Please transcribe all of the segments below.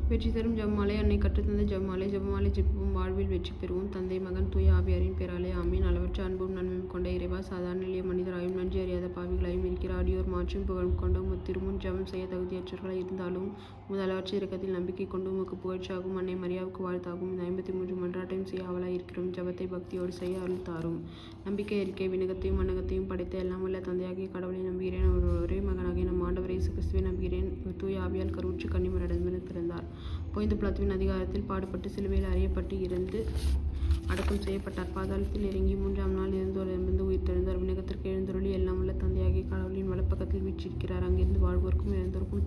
வெற்றி தரும் ஜெபமாலை. அன்னை கற்றுத்தந்த ஜெபமாலை. ஜெபமாலை ஜெபிப்போம், வாழ்வில் வெற்றி பெறுவோம். தந்தை, மகன், தூய ஆவியாரின் பேராலே ஆமீன். அளவற்ற அன்பும் நன்மையும் கொண்ட இறைவா, சாதாரண எளிய மனிதராயும் நன்றி அறியாத பாவிகளாயும் இருக்கிற அடியோர் மாற்றும் புகழும் கொண்டு உமது திருமுன் ஜெபம் செய்ய தகுதியற்றவர்களாய் இருந்தாலும் உமது அளவற்ற இரக்கத்தில் நம்பிக்கை கொண்டு உமக்கு புகழ்ச்சியாகும். அன்னை மரியாவுக்கு வாழ்த்தாகும். இந்த 53 மன்றாட்டையும் செய்ய ஆவலாய் இருக்கிறோம். ஜெபத்தை பக்தியோடு செய்ய அருள் தாரும். நம்பிக்கை அறிக்கை. விண்ணகத்தையும் மண்ணகத்தையும் படைத்த எல்லாம் வல்ல தந்தையாகிய கடவுளை நம்புகிறேன். அவர் ஒரே மகனாகிய நம் ஆண்டவர் இயேசு கிறிஸ்துவை நம்புகிறேன். தூய ஆவியால் கருவுற்று கன்னிமரிடமிருந்து பிறந்தார். பொய்ந்து பிளாத்துவின் அதிகாரத்தில் பாடுபட்டு சிலுவையில் அறியப்பட்டு இருந்து அடக்கம் செய்யப்பட்டார். பாதாளத்தில் இறங்கி 3ஆம் நாள் இறந்தோரிடமிருந்து உயிர் தெழுந்தார். விண்ணகத்திற்கு எழுந்தருளி எல்லாம் உள்ள தந்தையாகிய கடவுளின் வலப்பக்கத்தில் வீற்றிருக்கிறார். அங்கிருந்து வாழ்வோருக்கும் இறந்தோருக்கும்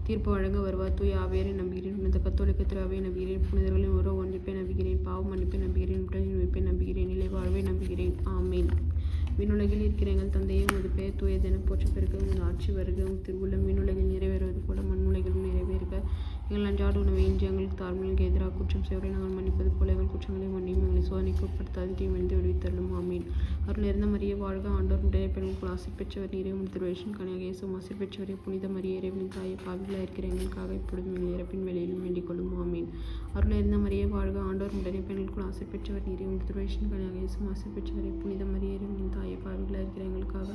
தீர்ப்பு வழங்க வருவார். தூய ஆவியாரை நம்புகிறேன். புனித கத்தோலிக்க திருவையை நம்புகிறேன். புனிதர்களின் உறவு ஒன்றிப்பை நம்புகிறேன். பாவ மன்னிப்பை நம்புகிறேன். உடலின் உயிர்ப்பை நம்புகிறேன். நிலை வாழ்வை நம்புகிறேன். ஆமீன். விண்ணுலகில் இருக்கிற எங்கள் தந்தையே, உமது பெயர் தூயதென போற்றப் பெருக. உமது ஆட்சி வருக. உமது திருவுள்ளம் விண்ணுலகில் நிறைவேறுவது போல மண்ணுலகிலும் நிறைவேறுக. எங்கள் அன்றாட உணவை இன்று எங்களுக்கு தாரும். எங்களுக்கு எதிராக குற்றம் செய்வரை நாங்கள் மன்னிப்பது போல எங்கள் குற்றங்களை மன்னியும். எங்களை சோதனைக்கு உட்படுத்தாது, தீமையிலிருந்து விடுவித்தருளும். ஆமீன். அருள் நிறைந்த மரியே வாழ்க. ஆண்டவர் உடைய பெண்களுக்குள் ஆசை பெற்றவர் நீரே. உமது திருவேஷன் கனியாக இயேசுவும் ஆசை பெற்றவரே. புனித மரியே, இறைவனின் தாயே, பாவிகளாக இருக்கிற எங்களுக்காக இப்பொழுதும் எங்கள் இறப்பின் வேளையிலும் வேண்டிக் கொள்ளும். ஆமீன். அருள் நிறைந்த மரியே வாழ்க. ஆண்டவர் உடைய பெண்களுக்குள் ஆசை பெற்றவர் நீரே. உமது திருவேஷன் கனியாக இயேசுவும் ஆசை பெற்றவரே. புனித மரியே, இறைவனின் தாயே, பாவிகளாக இருக்கிற எங்களுக்காக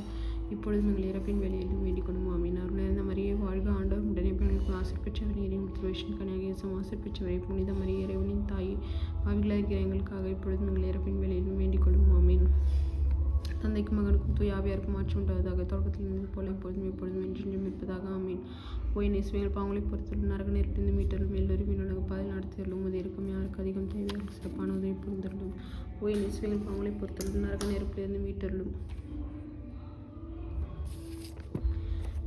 இப்பொழுதும் எங்கள் இறப்பின் வேளையிலும் வேண்டிக் கொள்ளும். ஆமீன். அருள் நிறைந்த மரியே வாழ்க. ஆண்டவர் உடைய பெண்களுக்குள் ஆசை பெற்றவர் நீரே. உமது திருவேஷன் கனியாக இயேசுவும் ஆசை பெற்றவரே. புனித மரியே, இறைவனின் தாயே, பாவிகளாக இருக்கிற எங்களுக்காக இப்பொழுதும் எங்கள் இறப்பின் வேளையிலும் வேண்டிக் கொள்ளும். ஆமீன். தந்தைக்கும் மகனுக்கும் தூய ஆவியாருக்கும் மாற்றம் உண்டாவதாக. தொடக்கத்தில் இருந்தது போல இப்பொழுதும் எப்பொழுதும் என்றென்றும் இருப்பதாக. ஆமீன். ஓய் நேசுவைகள் பாவங்களை பொறுத்துள்ள நரக நெருப்பிலிருந்து மீட்டரும் மேலொரு விண்ணுலக பாதையில் நடத்தியருளும். உமது இருக்கும் யாருக்கு அதிகம் தேவையாக சிறப்பான உதவி புரிந்தருளும். ஓய் நேசுவைகள் பாவங்களை பொறுத்துள்ள நரக நெருப்பிலிருந்து மீட்டருளும்.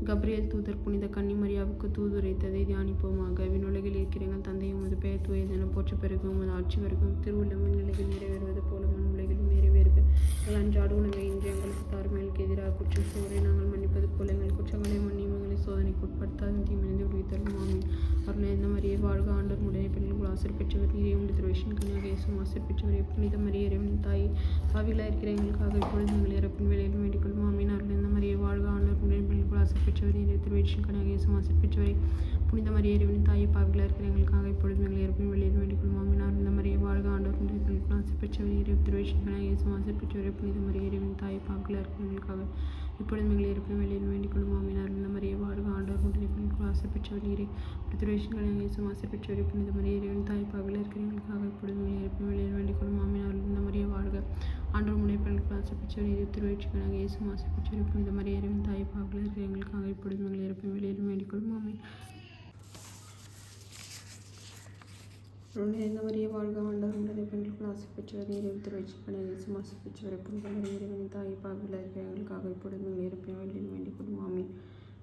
கப்ரியேல் தூதர் புனித கன்னி மரியாவுக்கு தூதுரைத்ததை தியானிப்போமாக. விண்ணுலகில் இருக்கிற எங்கள் தந்தை, உமது பெயர் தூயதென போற்ற பெருக. உமது ஆட்சி வருகும். திருவுள்ளம் விண்ணுலகில் நிறைவேறுவது போல மண் உலகிலும் நிறைவேறுக. எங்கள் அன்றாட உணவை இன்று எங்களுக்கு தாரும். எங்களுக்கு எதிராக குற்றம் செய்வரை நாங்கள் மன்னிப்பது போல எங்கள் குற்றங்களை மன்னியும். எங்களை சோதனைக்கு உட்படுத்தாது, தீமையிலிருந்து விடுவித்தருளும். ஆமீன். அருள் நிறைந்த மரியே வாழ்க. ஆண்டவர் உடைய பெண்களுக்குள் ஆசை பெற்றவர் நீரே. உமது திருவேஷன் கனியாக இயேசுவும் ஆசை பெற்றவரே. புனித மரியே, இறைவனின் தாயே, பாவிகளாக இருக்கிற எங்களுக்காக இப்பொழுது எங்கள் இறப்பின் வேளையிலும் வேண்டிக் கொள்ளும். ஆமீன். அருள் நிறைந்த மரியே வாழ்க. ஆண்டவர் உடைய பெண்களுக்குள் ஆசை பெற்றவர் நீரே. திருவேஷன் கனியாக இயேசுவும் ஆசை பெற்றவரே. புனித மரியே, இறைவனின் தாயே, பாவிகளாக இருக்கிற எங்களுக்காக இப்பொழுதும் எங்கள் இறப்பின் வேளையிலும் வேண்டிக் கொள்ளும். ஆமீன். அருள் நிறைந்த மரியே வாழ்க. ஆண்டவர் உடைய பெண்களுக்குள் ஆசை பெற்றவர் நீரே. திருவேஷன் கனியாக இயேசுவும் ஆசை பெற்றவரே. புனித மரியே, இறைவனின் தாயே, பாவிகளாக இருக்கிற எங்களுக்காக இப்பொழுதும் எங்கள் இறப்பின் வேளையிலும் வேண்டிக் கொள்ளும். ஆமீன். அருள் நிறைந்த மரியே வாழ்க. ஆண்டவர் உடைய பெண்களுக்குள் ஆசை பெற்றவர் நீரே. திருவேஷன் கனியாக இயேசுவும் ஆசை பெற்றவரே. புனித மரியே, இறைவனின் தாயே, பாவிகளாக இருக்கிற எங்களுக்காக இப்பொழுதும் எங்கள் இறப்பின் வேளையிலும் வேண்டிக் கொள்ளும். ஆமீன். அருள் நிறைந்த மரியே வாழ்க. ஆண்டவர் உடைய பெண்களுக்குள் ஆசை பெற்றவர் நீரே. திருவேஷன் கனியாக இயேசுவும் ஆசை பெற்றவரே. புனித மரியே, இறைவனின் தாயே, பாவிகளாக இருக்கிற எங்களுக்காக இப்பொழுதும் எங்கள் இறப்பின் வேளையிலும் வேண்டிக் கொள்ளும். ஆமீன். அருள் நிறைந்த மரியே வாழ்க. ஆண்டவர் உடைய பெண்களுக்குள் ஆசை பெற்றவர் நீரே. திருவேஷன் கனியாக இயேசுவும் ஆசை பெற்றவரே. புனித மரியே, இறைவனின் தாயே, பாவிகளாக இருக்கிற எங்களுக்காக இப்பொழுதும் எங்கள் இறப்பின் வேளையிலும் வேண்டிக் கொள்ளும். ஆமீன்.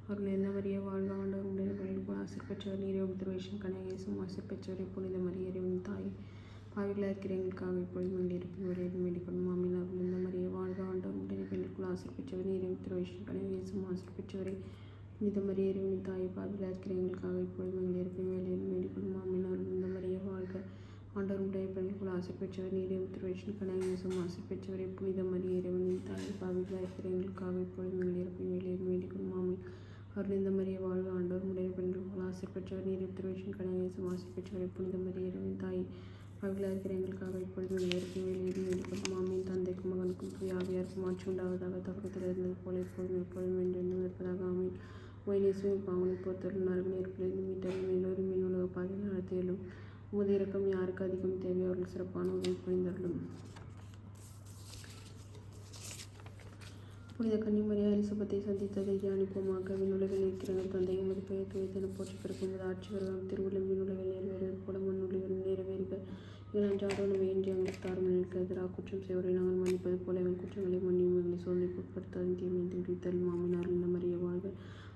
அருள் நிறைந்த மரியே வாழ்க. ஆண்டவர் உடைய பெண்களுக்குள் ஆசை பெற்றவர் நீரே. திருவேஷன் கனியாக இயேசுவும் ஆசை பெற்றவரே. புனித மரியே, இறைவனின் தாயே, பாவிகளாக இருக்கிற எங்களுக்காக இப்பொழுதும் எங்கள் இறப்பின் வேளையிலும் வேண்டிக் கொள்ளும். ஆமீன். அருள் நிறைந்த மரியே வாழ்க. ஆண்டவர் உடைய பெண்களுக்குள் ஆசை பெற்றவர் நீரே. திருவேஷன் கனியாக இயேசுவும் ஆசை பெற்றவரே. புனித மரியே, இறைவனின் தாயே, பாவிகளாக இருக்கிற எங்களுக்காக இப்பொழுதும் எங்கள் இறப்பின் வேளையிலும் வேண்டிக் கொள்ளும். ஆமீன். அருள் நிறைந்த மரியே வாழ்க. ஆண்டவர் உடைய பெண்களுக்குள் ஆசை பெற்றவர் நீரே. திருவேஷன் கனியாக இயேசுவும் ஆசை பெற்றவரே. புனித மரியே, இறைவனின் தாயே, பாவிகளாக இருக்கிற எங்களுக்காக இப்பொழுதும் எங்கள் இறப்பின் வேளையிலும் வேண்டிக் கொள்ளும். ஆமீன். அருள் நிறைந்த மரியே வாழ்க. ஆண்டவர் உடைய பெண்களுக்குள் ஆசை பெற்றவர் நீரே. திருவேஷன் கனியாக இயேசுவும் ஆசை பெற்றவரே. புனித மரியே, இறைவனின் தாயே, பாவிகளாக இருக்கிற எங்களுக்காக இப்பொழுதும் எங்கள் இறப்பின் வேளையிலும் வேண்டிக் கொள்ளும். ஆமீன். தந்தைக்கும் மகனுக்கும் தூய ஆவியாருக்கும் மாற்றம் உண்டாவதாக. தொடக்கத்தில் இருந்தது போல இப்பொழுதும் எப்பொழுதும் என்றென்றும் இருப்பதாக. ஆமீன். ஓய் நேசுவைகள் பாவங்களை பொறுத்தருளும். நரக நெருப்பிலிருந்து மீட்டருளும். எல்லோரும் விண்ணுலக பாதையில் நடத்தியருளும். உமது இரக்கம் யாருக்கு அதிகம் தேவை அவர்கள் சிறப்பான உதவி புரிந்தருளும். புனித கன்னி மரியா எலிசபெத்தை சந்தித்ததை தியானிப்போமாக. விண்ணுலகில் இருக்கிற எங்கள் தந்தை, உமது பெயர் தூயதென போற்றப் பெருக. உமது ஆட்சி வருக. திருவுள்ளம் விண்ணுலகில் நிறைவேறுவது போல மண் உலகிலும் நிறைவேறுக. எங்கள் அன்றாட உணவை இன்று எங்களுக்கு தாரும். எங்களுக்கு எதிராக குற்றம் செய்வரை நாங்கள் மன்னிப்பது போல எங்கள் குற்றங்களை மன்னியும். எங்களை சோதனைக்கு உட்படுத்தாது, தீமையிலிருந்து விடுவித்தருளும். ஆமீன். அருள் நிறைந்த மரியே வாழ்க.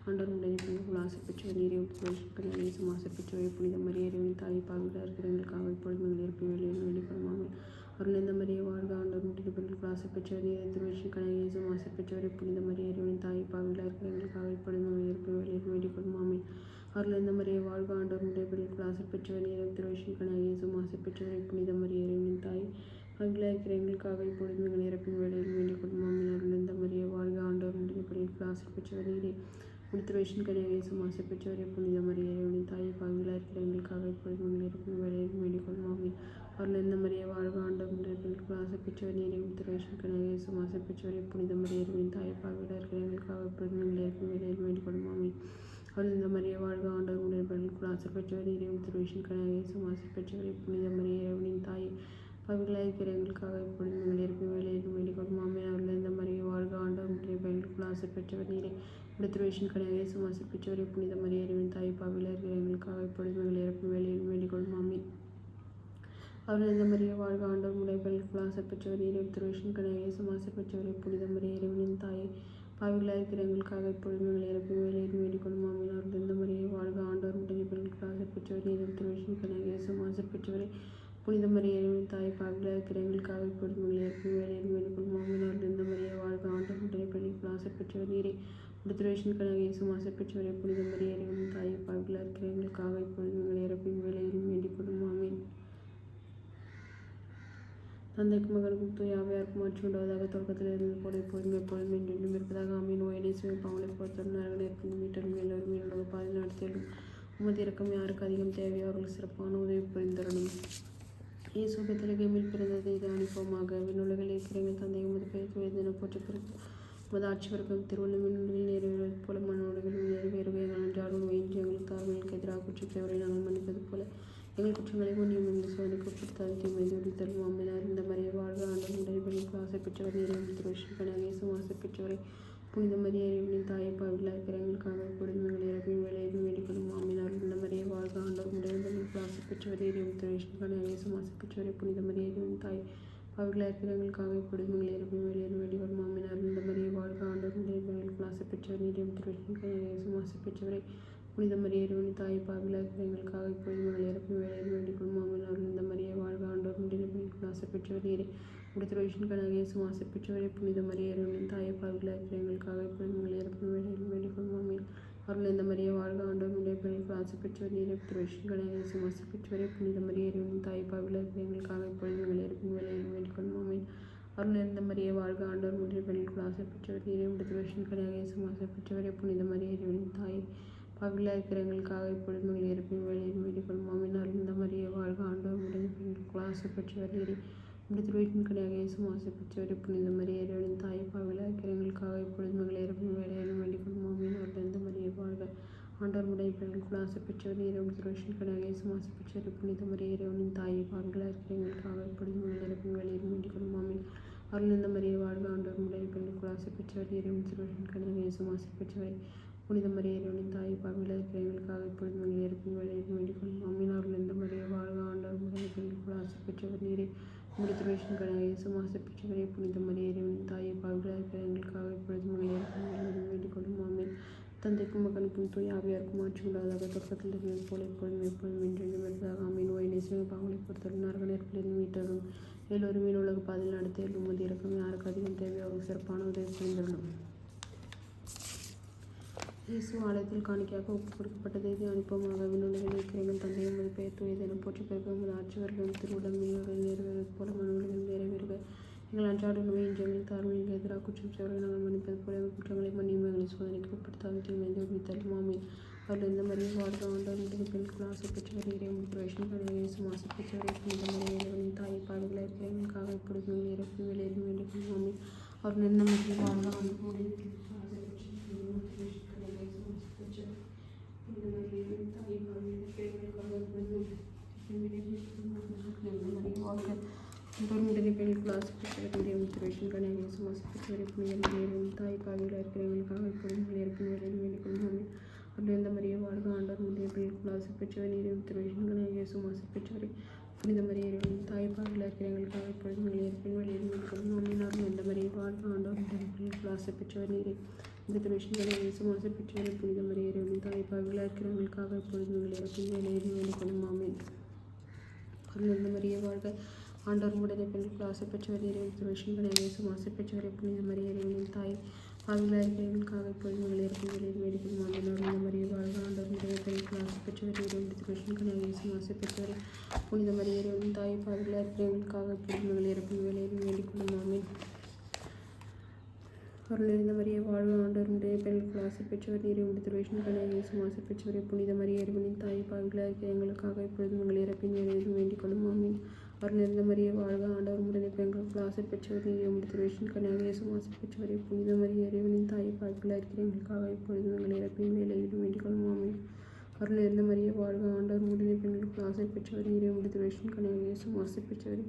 ஆண்டவர் உடைய பெண்களுக்குள் ஆசை பெற்றவர் நீரே. திருவேஷன் கனியாக இயேசுவும் ஆசை பெற்றவரே. புனித மரியே, இறைவனின் தாயே, பாவிகளாக இருக்கிற எங்களுக்காக இப்பொழுதும் எங்கள் இறப்பின் வேளையிலும் வேண்டிக் கொள்ளும். ஆமீன். அருள் நிறைந்த மரியே வாழ்க. ஆண்டவர் உடைய பெண்களுக்குள் ஆசை பெற்றவர் நீரே. திருவேஷன் கனியாக இயேசுவும் ஆசை பெற்றவரே. புனித மரியே, இறைவனின் தாயே, பாவிகளாக இருக்கிற எங்களுக்காக இப்பொழுதும் எங்கள் இறப்பின் வேளையிலும் வேண்டிக் கொள்ளும். ஆமீன். அருள் நிறைந்த மரியே வாழ்க. ஆண்டவர் உடைய பெண்களுக்குள் ஆசை பெற்றவர் நீரே. திருவேஷன் கனியாக இயேசுவும் ஆசை பெற்றவரே. புனித மரியே, இறைவனின் தாயே, பாவிகளாக இருக்கிற எங்களுக்காக இப்பொழுதும் எங்கள் இறப்பின் வேளையிலும் வேண்டிக் கொள்ளும். ஆமீன். அருள் நிறைந்த மரியே வாழ்க. ஆண்டவர் உடைய பெண்களுக்குள் ஆசை பெற்றவர் நீரே. திருவேஷன் கனியாக இயேசுவும் ஆசை பெற்றவரே. புனித மரியே, இறைவனின் தாயே, பாவிகளாக இருக்கிற எங்களுக்காக எப்பொழுதும் இருக்கும் வேலையில் வேண்டிக்கொள்ளும் ஆமீன். அவர்கள் எந்த மரியை வாழ்க ஆண்டவருடைய பெண்களுக்கு ஆசைப்பெற்றவர் நீரை உத்திரவேஷன் கனகேசும் ஆசைப்பெற்றவரை புனித மரியர்களின் தாய் பாவிட இருக்கிற எங்களுக்காக எப்பொழுதும் இருக்கும் வேலையில் வேண்டிக்கொள்ளும் ஆமீன். அவர்கள் இந்த மரியை வாழ்க ஆண்டவருடைய பெண்களுக்கு ஆசைப்பெற்றவர் நீரை உத்திரவேஷன் கனகேசும் ஆசைப்பெற்றவரை புனித மரியர்களின் தாய் பாவிகளாக இருக்கிற எங்களுக்காக எப்பொழுதும் இருக்கும் வேலையில் வேண்டிக்கொள்ளும் ஆமீன். அவர்கள் இந்த மரியை வாழ்க ஆண்டவருடைய பெண்களுக்கு ஆசைப்பெற்றவர் நீரை உத்திரவேஷன் கனகேசும் ஆசைப்பெற்றவரை புனித மரியர்களின் தாய் பாவிகளாக இருக்கிற எங்களுக்காக எப்பொழுதும் இருக்கும் வேலையில் வேண்டிக்கொள்ளும் ஆமீன். அவர்கள் இந்த மரியை வாழ்க ஆண்டவர் பெண்களுக்கு ஆசைப்பெற்றவர் நீரை உத்திரவேஷன் கனகேசும் ஆசைப்பெற்றவரை புனித மரியர்களின் தாய் பாவிகளாக இருக்கிற எங்களுக்காக எப்பொழுதும் இருக்கும் வேலையில் வேண்டிக்கொள்ளும் ஆமீன். அவர்கள் இந்த மரியை வாழ்க ஆண்டவர் பெண்களுக்கு ஆசைப்பெற்றவர் நீரை உத்திரவேஷன் கனகேசும் ஆசைப்பெற்றவரை புனித மரியர்களின் தாய் பாவிகளாக இருக்கிற எங்களுக்காக எப்பொழுதும் இருக்கும் வேலையில் வேண்டிக்கொள்ளும் ஆமீன். அவர்கள் இந்த மரியை வாழ்க ஆண்டவர் பெண்களுக்கு ஆசைப்பெற்றவர் நீரை உத்திரவேஷன் கனகேசும் ஆசைப்பெற்றவரை புனித மரியர்களின் தாய் பாவிகளாக இருக்கிற எங்களுக்காக எப்பொழுதும் இருக்கும் வேலையில் வேண்டிக்கொள்ளும் ஆமீன். தந்தைக்கும் மகனுக்கும் தூய ஆவியாருக்கும் ஆட்சி உண்டாவதாக தொடக்கத்தில் இருந்தது போல எப்பொழுதும் எப்பொழுதும் என்றென்றும் இருப்பதாக ஆமீன். ஓயனேசுவை பாவங்களை பொறுத்தவரை நரகநேர்க்கும் மீட்டரும் எல்லோரும் மீனுலக பாதை நடத்தியலும் உமது இறக்கம் யாருக்கு அதிகம் தேவையோ அவர்கள் சிறப்பான உதவி புரிந்தரணும். இயேசு பெத்லகேமில் பிறந்ததை தியானிப்போமாக. விண்ணுலகில் இருக்கிற எங்கள் தந்தை உமது பெயர் தூயதென போற்ற பிறகு உமது ஆட்சி பிறக்கும் திருவள்ளும் விண்ணுலகில் நிறைவேறுவது போல மனோடுகளும் நிறைவேறுக. எங்கள் அன்றாட உணவை இன்று எங்களுக்கு தாழ்மைகளுக்கு எதிராக குற்றத்தவரை நாங்கள் மன்னிப்பது போல எங்கள் குற்றங்களை மன்னியும் எங்கள் சோதனைக்கு உட்படுத்தாது தீமையை ஒழித்தரும் ஆமீன். இந்த மரியை வாழ்க ஆண்டவருடைய பெண்களுக்கு ஆசைப்பெற்றவர் நீரை உத்திரவேஷன் கனகேசும் ஆசைப்பெற்றவரை புனித மரியர்களின் தாயை பாவிகளாக இருக்கிற எங்களுக்காக எப்பொழுதும் எங்கள் இறப்பின் வேலையில் வேண்டிக்கொள்ளும் ஆமீன். இந்த மரியை வாழ்க ஆண்டவருடைய பெண்களுக்கு ஆசைப்பெற்றவர் நீரை உத்திரவேஷன் கனகேசும் ஆசைப்பெற்றவரை புனித மரியர்களின் தாய் பாவிகளாக இருக்கிற எங்களுக்காக எப்பொழுதும் எங்கள் இறப்பின் வேலையில் வேண்டிக்கொள்ளும் ஆமீன். இந்த மரியை வாழ்க ஆண்டவருடைய பெண்களுக்கு ஆசைப்பெற்றவர் நீரை உத்திரவேஷன் கனகேசும் ஆசைப்பெற்றவரை புனித மரியர்களின் தாய் பாவிகளாக இருக்கிற எங்களுக்காக எப்பொழுதும் எங்கள் இறப்பின் வேலையில் வேண்டிக்கொள்ளும் ஆமீன். அவர்கள் இந்த மரியை வாழ்க ஆண்டவருடைய பெண்களுக்கு ஆசைப்பெற்றவர் நீரை உத்திரவேஷன் கனகேசும் ஆசைப்பெற்றவரை புனித மரியர்களின் தாயை பாவிகளாக இருக்கிற எங்களுக்காக எப்பொழுதும் எங்கள் இறப்பின் வேலையில் வேண்டிக்கொள்ளும் ஆமீன். அவர்கள் இந்த மரியை வாழ்க ஆண்டவருடைய பெண்களுக்கு ஆசைப்பெற்றவர் நீரை உத்திரவேஷன் கனகேசும் ஆசைப்பெற்றவரை புனித மரியர்களின் தாய் பாவிகளாக இருக்கிற எங்களுக்காக எப்பொழுதும் எங்கள் இறப்பின் வேலையில் வேண்டிக்கொள்ளும் ஆமீன். அவர்கள் இந்த மரியை வாழ்க ஆண்டவருடைய பெண்களுக்கு ஆசைப்பெற்றவர் நீரை உத்திரவேஷன் கனகேசும் ஆசைப்பெற்றவரை புனித மரியர்களின் தாய் பாவிகளாக இருக்கிற எங்களுக்காக எப்பொழுதும் எங்கள் இறப்பின் வேலையில் வேண்டிக்கொள்ளும் ஆமீன். இந்த மரியை வாழ்க ஆண்டவருடைய பெண்களுக்கு ஆசைப்பெற்றவர் நீரை உத்திரவேஷன் கனகேசும் ஆசைப்பெற்றவரை புனித மரியர்களின் தாய் பாவிகளாக இருக்கிற எங்களுக்காக எப்பொழுதும் எங்கள் இறப்பின் வேலையில் வேண்டிக்கொள்ளும் ஆமீன். அவர்கள் இந்த மரியை வாழ்க ஆண்டவருடைய பெண்களுக்கு ஆசைப்பெற்றவர் நீரை உத்திரவேஷன் கனகேசும் ஆசைப்பெற்றவரை புனித மரியர்களின் தாய் பாவிகளாக இருக்கிற எங்களுக்காக எப்பொழுதும் எங்கள் இறப்பின் வேலையில் வேண்டிக்கொள்ளும் ஆமீன். அவர்கள் இந்த மரியை வாழ்க ஆண்டவருடைய பெண்களுக்கு ஆசைப்பெற்றவர் நீரை உத்திரவேஷன் கனகேசும் ஆசைப்பெற்றவரை புனித மரியர்களின் தாய் பாவிகளாக இருக்கிற எங்களுக்காக எப்பொழுதும் எங்கள் இறப்பின் வேலையில் வேண்டிக்கொள்ளும் ஆமீன். அவர்கள் இந்த மரியை வாழ்க ஆண்டவருடைய பெண்களுக்கு ஆசைப்பெற்றவர் நீரை உத்திரவேஷன் கனகேசும் ஆசைப்பெற்றவரை புனித மரியர்களின் தாயை பாவிகளாக இருக்கிற எங்களுக்காக எப்பொழுதும் எங்கள் இறப்பின் வேலையில் வேண்டிக்கொள்ளும் ஆமீன். தந்தைக்கும் மகனுக்கும் தூய ஆவியாருக்கும் ஆட்சி உண்டாவதாக தொடக்கத்தில் இருந்தது போல எப்பொழுதும் எப்பொழுதும் என்றென்றும் இருப்பதாக ஆமீன். ஓயனேசுவை பாவங்களை பொறுத்தவரை நரகநேர்களில் மீட்டரும் எல்லோரும் மீனுலக பாதையில் நடத்தியல் உமது இறக்கம் யாருக்கு அதிகம் தேவையோ அவர்கள் சிறப்பான உதவி புரிந்தரணும். இயேசு ஆலயத்தில் காணிக்கையாக ஒப்புக் கொடுக்கப்பட்டதை தியானிப்போமாக. விண்ணுலகில் இருக்கிற எங்கள் தந்தை உமது பெயர் தூயதென போற்ற பிறகு உமது ஆட்சி வருடம் திருவுடம் மீனவர்கள் நிறைவேறுவது போல மனோடுகள் நிறைவேறுக. எங்கள் அன்றாட உணவை இன்று எங்கள் தாழ்மைகளுக்கு எதிராக குற்றம் செய்வதை நாங்கள் மன்னிப்பது போல எங்கள் குற்றங்களை மன்னியும் எங்களை சோதனைக்கு உட்படுத்தாது தீமையை ஒழித்தரும் ஆமீன். அவர்கள் இந்த மரியை வாழ்க ஆண்டவருடைய பெண்களுக்கு ஆசைப்பெற்றவர் நீரை உத்திரவேஷன் கனகேசும் ஆசைப்பெற்றவரை புனித மரியர்களின் தாயை பாவிகளாக இருக்கிற எங்களுக்காக எப்பொழுதும் எங்கள் இறப்பின் வேலையில் வேண்டிக்கொள்ளும் ஆமீன். அவர்கள் இந்த மரியை வாழ்க ஆண்டவருடைய ஆண்டவருடைய பெண்களுக்கு ஆசைப்பெற்றவர் நீரை உத்திரவேஷன் கனகேசும் ஆசைப்பெற்றவரை புனித மரியர்களின் தாய் பாவிகளாக இருக்கிற எங்களுக்காக எப்பொழுதும் எங்கள் இறப்பின் வேலையில் வேண்டிக்கொள்ளும் ஆமீன். அவர்கள் இந்த மரியை வாழ்க ஆண்டவருடைய பெண்களுக்கு ஆசைப்பெற்றவர் நீரை உத்திரவேஷன் கனகேசும் ஆசைப்பெற்றவரை புனித மரியர்களின் தாய் பாவிகளாக இருக்கிற எங்களுக்காக எப்பொழுதும் எங்கள் இறப்பின் வேலையில் வேண்டிக்கொள்ளும் ஆமீன். அவர்கள் இந்த மரியை வாழ்க ஆண்டவருடைய பெண்களுக்கு ஆசைப்பெற்றவர் நீரை உத்திரவேஷன் கனகேசும் ஆசைப்பெற்றவரை புனித மரியர்களின் தாய் பாவிகளாக இருக்கிற எங்களுக்காக எப்பொழுதும் எங்கள் இறப்பின் வேலையில் வேண்டிக்கொள்ளும் ஆமீன். அவர்கள் இந்த மரியை வாழ்க ஆண்டவருடைய பெண்களுக்கு ஆசைப்பெற்றவர் நீரை உத்திரவேஷன் கனகேசும் ஆசைப்பெற்றவரை புனித மரியர்களின் தாய் பாவிகளாக இருக்கிற எங்களுக்காக எப்பொழுதும் எங்கள் இறப்பின் வேலையில் வேண்டிக்கொள்ளும் ஆமீன். அவர்கள் இந்த மரியை வாழ்க ஆண்டவருடைய பெண்களுக்கு ஆசைப்பெற்றவர் நீரை உத்திரவேஷன் கனகேசும் ஆசைப்பெற்றவரை புனித மரியர்களின் தாய் பாவிகளாக இருக்கிற எங்களுக்காக எப்பொழுதும் எங்கள் இறப்பின் வேலையில் வேண்டிக்கொள்ளும் ஆமீன். அருள் நிறைந்த மரியே வாழ்க ஆண்டவர் உடைய பெண்களுக்கு ஆசை பெற்றவர் நீரை உண்டு திருவேஷன் கனியாக இயேசுவும் ஆசை பெற்றவரே புனித மரியே இறைவனின் தாய் பாவிகளாக இருக்கிற எங்களுக்காக இப்பொழுதும் எங்கள் இறப்பின் வேலையிலும் வேண்டிக் கொள்ளும் ஆமீன். அருள் நிறைந்த மரியே வாழ்க ஆண்டவர் உடைய பெண்களுக்கு ஆசை பெற்றவர் நீரை உண்டு திருவேஷன் கனியாக இயேசுவும் ஆசை பெற்றவரே புனித மரியே இறைவனின் தாய் பாவிகளாக இருக்கிற எங்களுக்காக இப்பொழுதும் எங்கள் இறப்பின் வேலையிலும் வேண்டிக் கொள்ளும் ஆமீன். அருள் நிறைந்த மரியே வாழ்க ஆண்டவர் உடைய பெண்களுக்கு ஆசை பெற்றவர் நீரை உண்டு திருவேஷன் கனியாக இயேசுவும் ஆசை பெற்றவரே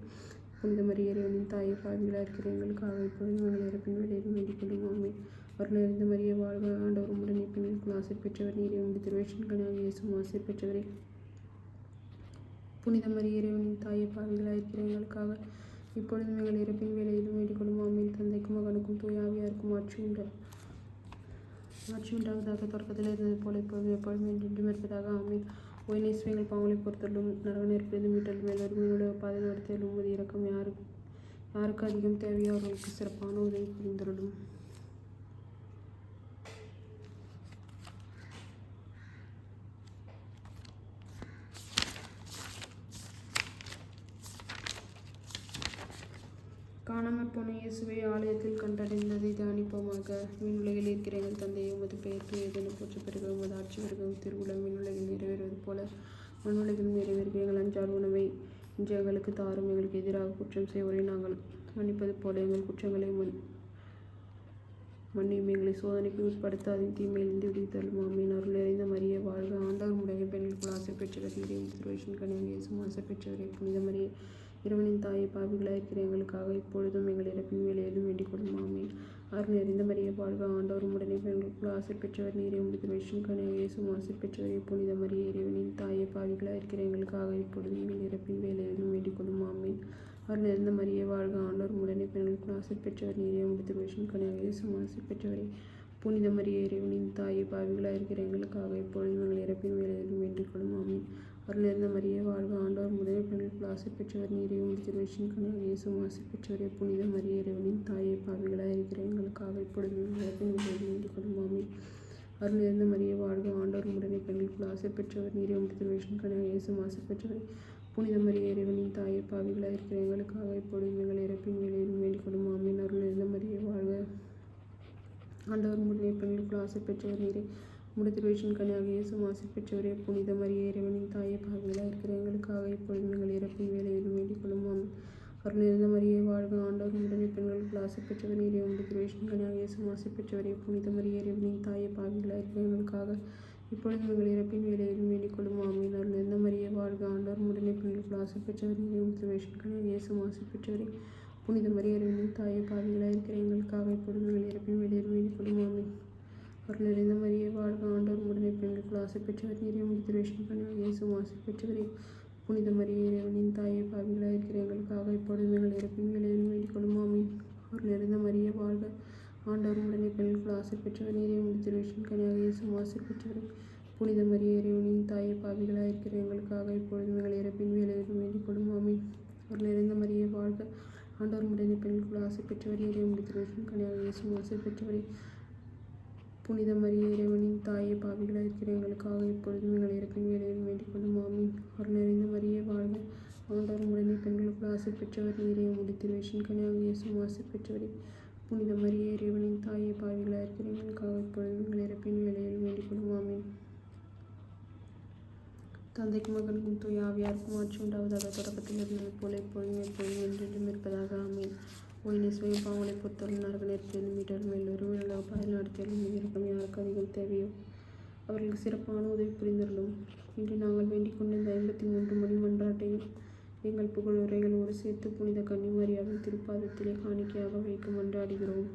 புனித மரியே இறைவனின் தாயை பாவிகளாக இருக்கிற எங்களுக்காக இப்பொழுதும் எங்கள் இறப்பின் வேலையிலும் வேண்டிக் கொள்ளும் ஆமீன். அருள் நிறைந்த மரியே வாழ்க ஆண்டவர் உடனே பெண்களுக்கு ஆசை பெற்றவர் நீரை உண்டு திருவேஷன் கனியாக இயேசுவும் ஆசை பெற்றவரே புனித மரியே இறைவனின் தாயை பாவிகளாக இருக்கிற எங்களுக்காக இப்பொழுதும் எங்கள் இறப்பின் வேலையிலும் வேண்டிக் கொள்ளும் ஆமீன். தந்தைக்கும் மகனுக்கும் தூய ஆவியாருக்கும் ஆட்சி உண்டாவதாக தொடக்கத்தில் இருந்தது போல இப்பொழுதும் எப்பொழுதும் என்றென்றும் இருப்பதாக ஆமீன். ஒயினேஸ் எங்கள் பாவங்களை பொறுத்தலும் நரக நெருப்பிலிருந்து மீட்டலும் எல்லோரும் பாதை நடத்தியலும் உமது இரக்கம் யாருக்கு அதிகம் தேவையோ அவர்களுக்கு சிறப்பான உதவி புரிந்துள்ளடும். காணாமற் போன இயேசுவை ஆலயத்தில் கண்டடைந்ததை தியானிப்போமாக. விண்ணுலகில் இருக்கிற எங்கள் தந்தையை உமது பெயர் தூயதென போற்ற பெறுக. உமது ஆட்சி வருக. திருவுளம் விண்ணுலகில் நிறைவேறுவது போல மண்ணுலகிலும் நிறைவேறுக. எங்கள் அன்றாட உணவை இன்று எங்களுக்கு தாரும். எங்களுக்கு எதிராக குற்றம் செய்வோரை நாங்கள் மன்னிப்பது போல எங்கள் குற்றங்களை மன்னியும். எங்களை சோதனைக்கு உட்படுத்தாதையும் தீமையிலிருந்து விடுவித்தருளும் ஆமீன். அருள் நிறைந்த மரியே வாழ்க ஆண்டவர் உடைய பெண்களுக்குள் ஆசை பெற்றவர் நீரே திருவேஷன் கனியாக இயேசுவும் ஆசை பெற்றவரே புனித மரியே இறைவனின் தாயை பாவிகளாக இருக்கிற எங்களுக்காக இப்பொழுதும் எங்கள் இறப்பின் வேலையிலும் வேண்டிக் கொள்ளும் ஆமீன். அருள் நிறைந்த மரியே வாழ்க ஆண்டவர் உடனே பெண்களுக்குள் ஆசை பெற்றவர் நீரே திருவேஷன் கனியாக இயேசுவும் ஆசை பெற்றவரே புனித மரியே இறைவனின் தாயை பாவிகளாக இருக்கிற எங்களுக்காக இப்பொழுதும் எங்கள் இறப்பின் வேலையிலும் வேண்டிக் கொள்ளும் ஆமீன். அருள் நிறைந்த மரியே வாழ்க ஆண்டவர் உடனே பெண்களுக்குள் ஆசை பெற்றவர் நீரே திருவேஷன் கனியாக இயேசுவும் ஆசை பெற்றவரே புனித மரியே இறைவனின் தாயை பாவிகளாக இருக்கிற எங்களுக்காக இப்பொழுதும் எங்கள் இறப்பின் வேலையிலும் வேண்டிக் கொள்ளும் ஆமீன். அருள் நிறைந்த மரியே வாழ்க ஆண்டவர் உடனே பெண்களுக்குள் ஆசை பெற்றவர் நீரே திருவேஷன் கனியாக இயேசுவும் ஆசை பெற்றவரே புனித மரியே இறைவனின் தாயை பாவிகளாக இருக்கிற எங்களுக்காக இப்பொழுதும் எங்கள் இறப்பின் வேலையிலும் வேண்டிக் கொள்ளும் ஆமீன். அருள் நிறைந்த மரியே வாழ்க ஆண்டவர் உடனே பெண்களுக்குள் ஆசை பெற்றவர் நீரே திருவேஷன் கனியாக இயேசுவும் ஆசை பெற்றவரே புனித மரியே இறைவனின் தாயை பாவிகளாக இருக்கிற எங்களுக்காக இப்பொழுதும் எங்கள் இறப்பின் வேலையிலும் வேண்டிக் கொள்ளும் ஆமீன். அருள் நிறைந்த மரியே வாழ்க ஆண்டவர் உடனே பெண்களுக்குள் ஆசை பெற்றவர் நீரே திருவேஷன் கனியாக இயேசுவும் ஆசை பெற்றவரே புனித மரியே இறைவனின் தாயை பாவிகளாக இருக்கிற எங்களுக்காக இப்பொழுதும் எங்கள் இறப்பின் வேலையிலும் வேண்டிக் கொள்ளும் ஆமீன். அருள் நிறைந்த மரியே வாழ்க ஆண்டவர் உடனே பெண்களுக்குள் ஆசை பெற்றவர் நீரே திருவேஷன் கனியாக இயேசுவும் ஆசை பெற்றவரே புனித மரியே இறைவனின் தாயை பாவிகளாக இருக்கிற எங்களுக்காக இப்பொழுதும் எங்கள் இறப்பின் வேலையிலும் வேண்டிக் கொள்ளும் ஆமீன். அருள் நிறைந்த மரியே வாழ்க ஆண்டவர் உடனே பெண்களுக்குள் ஆசை பெற்றவர் நீரே திருவேஷன் கனியாக இயேசுவும் ஆசை பெற்றவரே புனித மரியே இறைவனின் தாயை பாவிகளாக இருக்கிற எங்களுக்காக இப்பொழுதும் எங்கள் இறப்பின் வேலையிலும் வேண்டிக் கொள்ளும் ஆமீன். அருள் நிறைந்த மரியே வாழ்க ஆண்டவர் உடனே பெண்களுக்குள் ஆசை பெற்றவர் நீரே திருவேஷன் கனியாக இயேசுவும் ஆசை பெற்றவரே புனித மரியே இறைவனின் தாயை பாவிகளாக இருக்கிற எங்களுக்காக இப்பொழுதும் எங்கள் இறப்பின் வேலையிலும் வேண்டிக் கொள்ளும் ஆமீன். அருள் நிறைந்த மரியே வாழ்க ஆண்டவர் உடனே பெண்களுக்குள் ஆசை பெற்றவர் நீரே திருவேஷன் கனியாக இயேசுவும் ஆசை பெற்றவரே புனித மரியே இறைவனின் தாயை பாவிகளாக இருக்கிற எங்களுக்காக இப்பொழுதும் எங்கள் இறப்பின் வேலையிலும் வேண்டிக் கொள்ளும் ஆமீன். அருள் நிறைந்த மரியே வாழ்க ஆண்டவர் உடனே பெண்களுக்குள் ஆசை பெற்றவர் நீரே திருவேஷன் கனியாக இயேசுவும் ஆசை பெற்றவரே புனித மரியே இறைவனின் தாயை பாவிகளாக இருக்கிற எங்களுக்காக இப்பொழுதும் எங்கள் இறப்பின் வேலையிலும் வேண்டிக் கொள்ளும் ஆமீன். அருள் நிறைந்த மரியே வாழ்க ஆண்டவர் உடனே பெண்களுக்குள் ஆசை பெற்றவர் நீரே திருவேஷன் கனியாக இயேசுவும் ஆசை பெற்றவரே புனித மரியே இறைவனின் தாயை பாவிகளாக இருக்கிற எங்களுக்காக இப்பொழுதும் எங்கள் இறப்பின் வேலையிலும் வேண்டிக் கொள்ளும் ஆமீன். தந்தைக்கும் மகனுக்கும் தூய ஆவியாருக்கும் ஆட்சி உண்டாவதாக தொடக்கத்தில் இருந்தது போல இப்பொழுதும் எப்பொழுதும் என்றென்றும் இருப்பதாக ஆமீன். ஒயினேஸ் எங்கள் பாவங்களை பொறுத்தலும் நரக நெருப்பிலிருந்து மீட்டலும் எல்லோரும் விண்ணுலக பாதையில் நடத்தியலும் உமது இரக்கம் யாருக்கு அதிகம் தேவையோ அவர்களுக்கு சிறப்பான உதவி புரிந்துள்ளோம். இன்று நாங்கள் வேண்டிக் கொண்டிருந்த 53 மணி மன்றாட்டையும் எங்கள் புகழுரைகளோடு சேர்த்து புனித கன்னிமரியாவின் திருப்பாதத்திலே காணிக்கையாக வைக்க மன்றாடுகிறோம்.